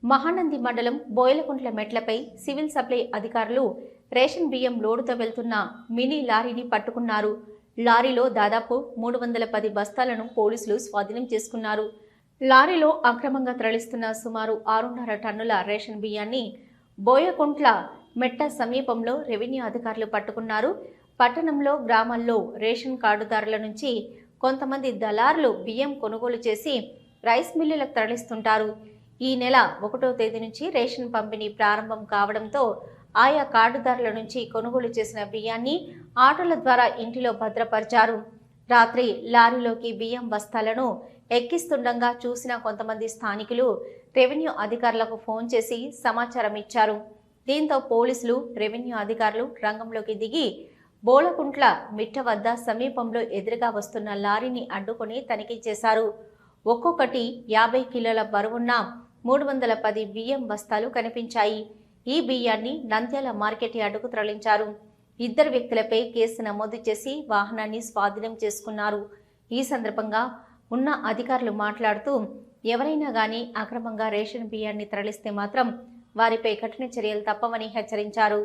మహానంది మండలం బోయలకుంట్ల మెట్లపై civil supply అధికారులు ration బియ్యం లోడుతో వెళ్తున్న మినీ లారీని పట్టుకున్నారు. లారీలో దాదాపు 310 బస్తాలను పోలీసులు స్వాధీనం చేసుకున్నారు. లారీలో అక్రమంగా తరలిస్తున్న సుమారు 6.5 టన్నుల రేషన్ బియ్యాన్ని బోయకుంట్ల మెట్ట సమీపంలో రెవెన్యూ అధికారులు పట్టుకున్నారు. పట్టణంలో గ్రామాల్లో రేషన్ కార్డుదారుల నుంచి కొంతమంది దళారులు బియ్యం కొనుగోలు చేసి రైస్ మిల్లులకు తరలిస్తుంటారు. ఈ నెల 1వ తేదీ నుంచి రేషన్ పంపిణీ ప్రారంభం కావడంతో ఆయా కార్డుదారుల నుంచి కొనుగోలు చేసిన బియ్యాన్ని ఆటోల ద్వారా ఇంటిలో భద్రపరిచారు. రాత్రి లారీలోకి బియ్యం బస్తాలను ఎక్కిస్తుండగా చూసిన కొంతమంది స్థానికులు రెవెన్యూ అధికారులకు ఫోన్ చేసి సమాచారం ఇచ్చారు. దీంతో పోలీసులు, రెవెన్యూ అధికారులు రంగంలోకి దిగి బోలకుంట్ల మిట్ట వద్ద సమీపంలో ఎదురుగా వస్తున్న లారీని అడ్డుకొని తనిఖీ చేశారు. ఒక్కొక్కటి 50 కిలోల బరువున్న 310 బియ్యం బస్తాలు కనిపించాయి. ఈ బియ్యాన్ని నంద్యాల మార్కెట్ యార్డుకు తరలించారు. 2 వ్యక్తులపై కేసు నమోదు చేసి వాహనాన్ని స్వాధీనం చేసుకున్నారు. ఈ సందర్భంగా ఉన్న అధికారులు మాట్లాడుతూ ఎవరైనా గానీ అక్రమంగా రేషన్ బియ్యాన్ని తరలిస్తే మాత్రం వారిపై కఠిన చర్యలు తప్పవని హెచ్చరించారు.